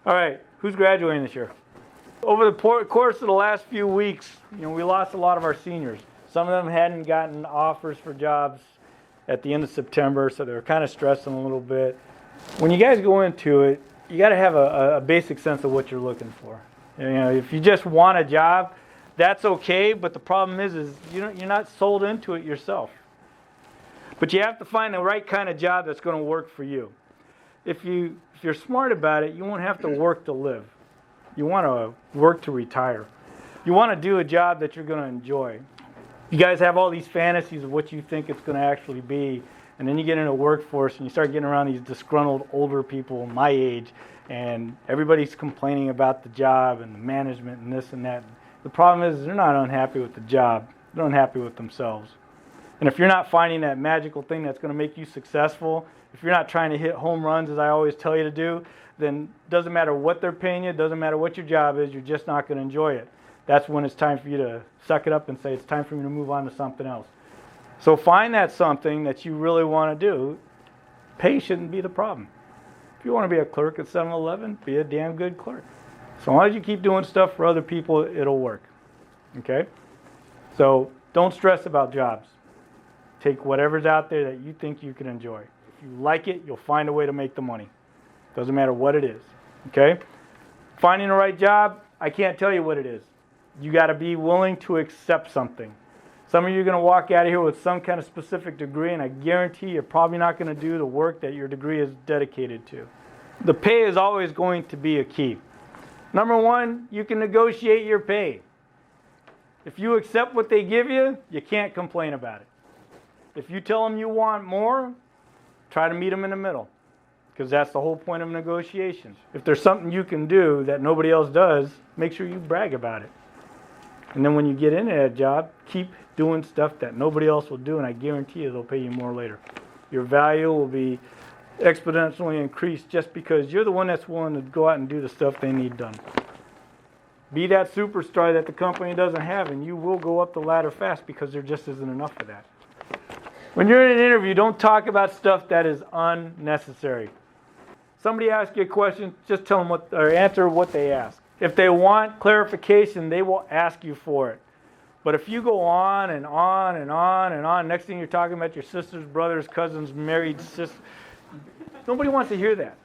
All right, who's graduating this year? Over the course of the last few weeks, we lost a lot of our seniors. Some of them hadn't gotten offers for jobs at the end of September, so they were kind of stressing a little bit. When you guys go into it, you got to have a basic sense of what you're looking for. If you just want a job, that's okay, but the problem is you're not sold into it yourself. But you have to find the right kind of job that's going to work for you. If you're smart about it, you won't have to work to live. You want to work to retire. You want to do a job that you're going to enjoy. You guys have all these fantasies of what you think it's going to actually be, and then you get into the workforce and you start getting around these disgruntled older people my age, and everybody's complaining about the job and the management and this and that. The problem is they're not unhappy with the job. They're unhappy with themselves. And if you're not finding that magical thing that's going to make you successful, if you're not trying to hit home runs, as I always tell you to do, then it doesn't matter what they're paying you, it doesn't matter what your job is, you're just not going to enjoy it. That's when it's time for you to suck it up and say, it's time for me to move on to something else. So find that something that you really want to do. Pay shouldn't be the problem. If you want to be a clerk at 7-Eleven, be a damn good clerk. So long as you keep doing stuff for other people, it'll work. Okay? So don't stress about jobs. Take whatever's out there that you think you can enjoy. If you like it, you'll find a way to make the money. Doesn't matter what it is. Okay? Finding the right job, I can't tell you what it is. You got to be willing to accept something. Some of you are going to walk out of here with some kind of specific degree, and I guarantee you're probably not going to do the work that your degree is dedicated to. The pay is always going to be a key. Number one, you can negotiate your pay. If you accept what they give you, you can't complain about it. If you tell them you want more, try to meet them in the middle, because that's the whole point of negotiations. If there's something you can do that nobody else does, make sure you brag about it. And then when you get into that job, keep doing stuff that nobody else will do, and I guarantee you they'll pay you more later. Your value will be exponentially increased just because you're the one that's willing to go out and do the stuff they need done. Be that superstar that the company doesn't have, and you will go up the ladder fast because there just isn't enough of that. When you're in an interview, don't talk about stuff that is unnecessary. Somebody asks you a question, just tell them or answer what they ask. If they want clarification, they will ask you for it. But if you go on and on and on and on, next thing you're talking about your sisters, brothers, cousins, married sisters, nobody wants to hear that.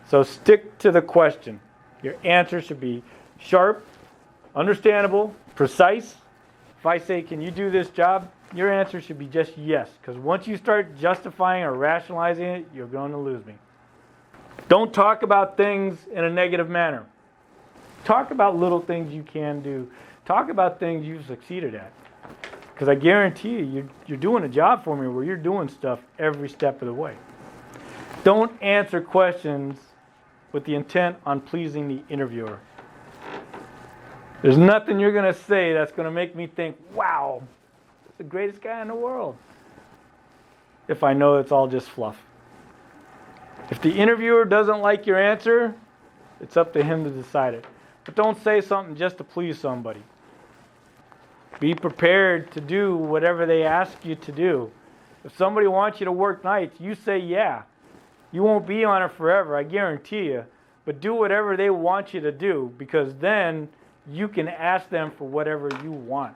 So stick to the question. Your answer should be sharp, understandable, precise. If I say, can you do this job? Your answer should be just yes, because once you start justifying or rationalizing it, you're going to lose me. Don't talk about things in a negative manner. Talk about little things you can do. Talk about things you've succeeded at. Because I guarantee you, you're doing a job for me where you're doing stuff every step of the way. Don't answer questions with the intent on pleasing the interviewer. There's nothing you're going to say that's going to make me think, wow, that's the greatest guy in the world, if I know it's all just fluff. If the interviewer doesn't like your answer, it's up to him to decide it. But don't say something just to please somebody. Be prepared to do whatever they ask you to do. If somebody wants you to work nights, you say yeah. You won't be on it forever, I guarantee you. But do whatever they want you to do, because then you can ask them for whatever you want.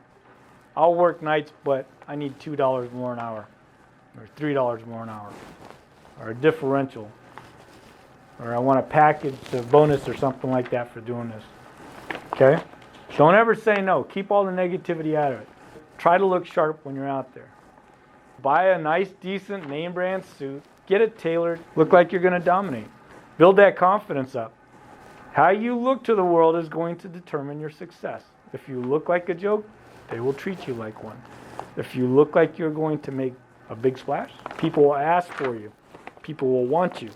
I'll work nights, but I need $2 more an hour, or $3 more an hour, or a differential, or I want a package, a bonus or something like that for doing this. Okay? Don't ever say no. Keep all the negativity out of it. Try to look sharp when you're out there. Buy a nice, decent name brand suit. Get it tailored. Look like you're going to dominate. Build that confidence up. How you look to the world is going to determine your success. If you look like a joke, they will treat you like one. If you look like you're going to make a big splash, people will ask for you. People will want you.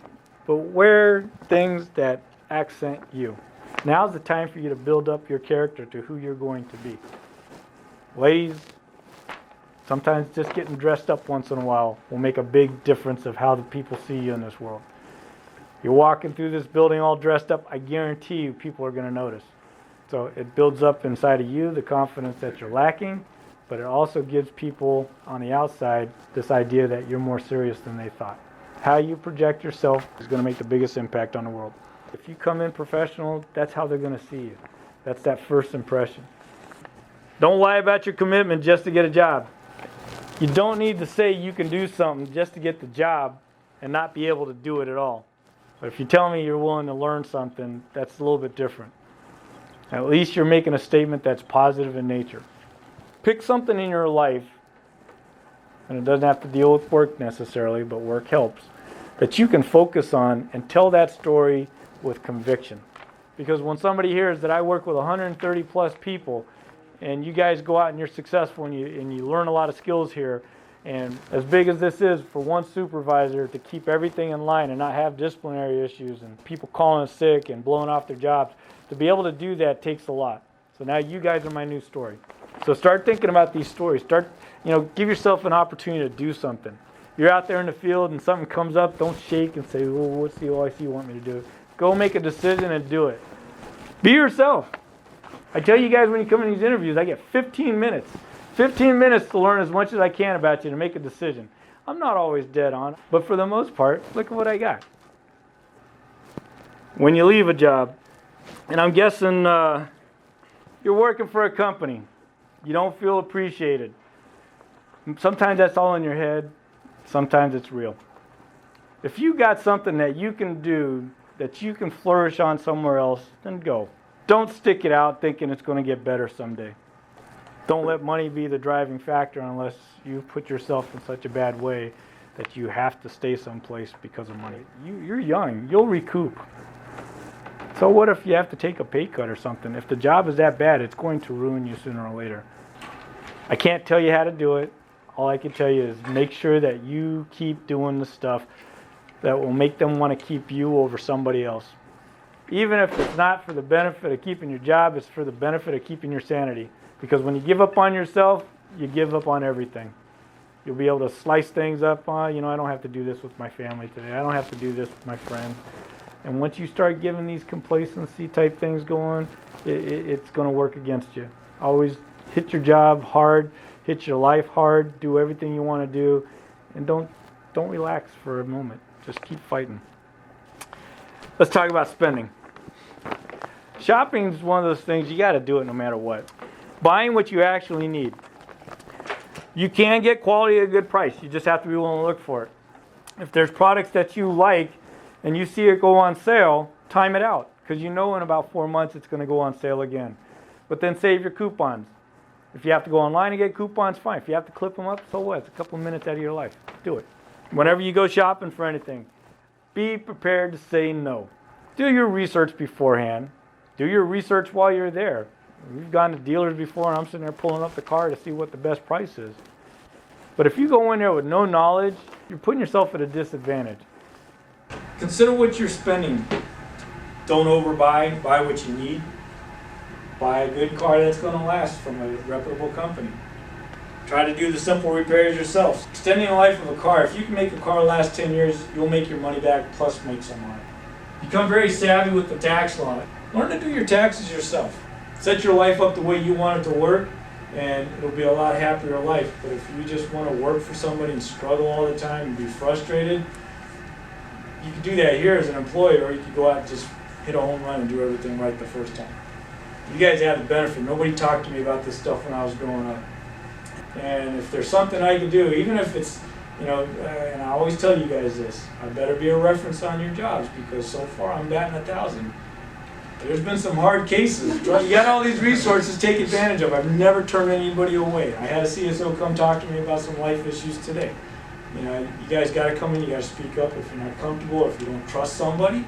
But wear things that accent you. Now's the time for you to build up your character to who you're going to be. Ladies, sometimes just getting dressed up once in a while will make a big difference of how the people see you in this world. You're walking through this building all dressed up, I guarantee you people are going to notice. So it builds up inside of you the confidence that you're lacking, but it also gives people on the outside this idea that you're more serious than they thought. How you project yourself is going to make the biggest impact on the world. If you come in professional, that's how they're going to see you. That's that first impression. Don't lie about your commitment just to get a job. You don't need to say you can do something just to get the job and not be able to do it at all. But if you tell me you're willing to learn something, that's a little bit different. At least you're making a statement that's positive in nature. Pick something in your life, and it doesn't have to deal with work necessarily, but work helps, that you can focus on and tell that story with conviction. Because when somebody hears that I work with 130 plus people, and you guys go out and you're successful and you learn a lot of skills here, and as big as this is for one supervisor to keep everything in line and not have disciplinary issues and people calling sick and blowing off their jobs, to be able to do that takes a lot. So now you guys are my new story. So start thinking about these stories. Give yourself an opportunity to do something. You're out there in the field and something comes up, don't shake and say, well, what's the OIC want me to do? Go make a decision and do it. Be yourself. I tell you guys when you come in these interviews, I get 15 minutes. 15 minutes to learn as much as I can about you to make a decision. I'm not always dead on, but for the most part, look at what I got. When you leave a job, and I'm guessing you're working for a company, you don't feel appreciated. Sometimes that's all in your head. Sometimes it's real. If you got something that you can do, that you can flourish on somewhere else, then go. Don't stick it out thinking it's going to get better someday. Don't let money be the driving factor unless you put yourself in such a bad way that you have to stay someplace because of money. You're young. You'll recoup. So what if you have to take a pay cut or something? If the job is that bad, it's going to ruin you sooner or later. I can't tell you how to do it. All I can tell you is make sure that you keep doing the stuff that will make them want to keep you over somebody else. Even if it's not for the benefit of keeping your job, it's for the benefit of keeping your sanity. Because when you give up on yourself, you give up on everything. You'll be able to slice things up. I don't have to do this with my family today. I don't have to do this with my friends. And once you start giving these complacency type things going, it's going to work against you. Always hit your job hard, hit your life hard, do everything you want to do, and don't relax for a moment. Just keep fighting. Let's talk about spending. Shopping is one of those things, you got to do it no matter what. Buying what you actually need. You can get quality at a good price. You just have to be willing to look for it. If there's products that you like and you see it go on sale, time it out. Because you know in about 4 months it's going to go on sale again. But then save your coupons. If you have to go online and get coupons, fine. If you have to clip them up, so what? It's a couple minutes out of your life. Do it. Whenever you go shopping for anything, be prepared to say no. Do your research beforehand. Do your research while you're there. We've gone to dealers before and I'm sitting there pulling up the car to see what the best price is. But if you go in there with no knowledge, you're putting yourself at a disadvantage. Consider what you're spending. Don't overbuy. Buy what you need. Buy a good car that's going to last from a reputable company. Try to do the simple repairs yourself. Extending the life of a car. If you can make a car last 10 years, you'll make your money back plus make some on it. Become very savvy with the tax law. Learn to do your taxes yourself. Set your life up the way you want it to work, and it'll be a lot happier life. But if you just want to work for somebody and struggle all the time and be frustrated, you can do that here as an employee, or you could go out and just hit a home run and do everything right the first time. You guys have the benefit. Nobody talked to me about this stuff when I was growing up. And if there's something I can do, even if it's, and I always tell you guys this, I better be a reference on your jobs because so far I'm batting 1,000. There's been some hard cases. You got all these resources to take advantage of. I've never turned anybody away. I had a CSO come talk to me about some life issues today. You guys got to come in, you got to speak up if you're not comfortable, or if you don't trust somebody.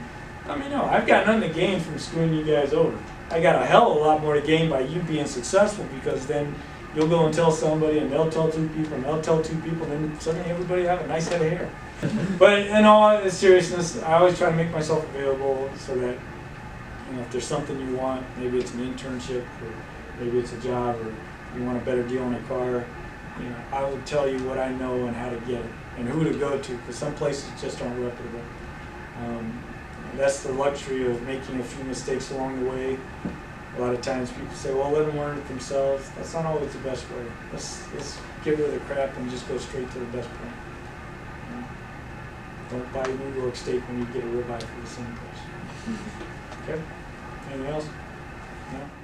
Let me know. I've got nothing to gain from screwing you guys over. I got a hell of a lot more to gain by you being successful, because then you'll go and tell somebody, and they'll tell 2 people, and they'll tell 2 people, and then suddenly everybody have a nice head of hair. But in all seriousness, I always try to make myself available so that if there's something you want, maybe it's an internship, or maybe it's a job, or you want a better deal on a car, I will tell you what I know and how to get it, and who to go to, because some places just aren't reputable. That's the luxury of making a few mistakes along the way. A lot of times people say, well, let them learn it themselves. That's not always the best way. Let's get rid of the crap and just go straight to the best point. Don't buy New York steak when you get a ribeye for the same price. Okay, anything else? No?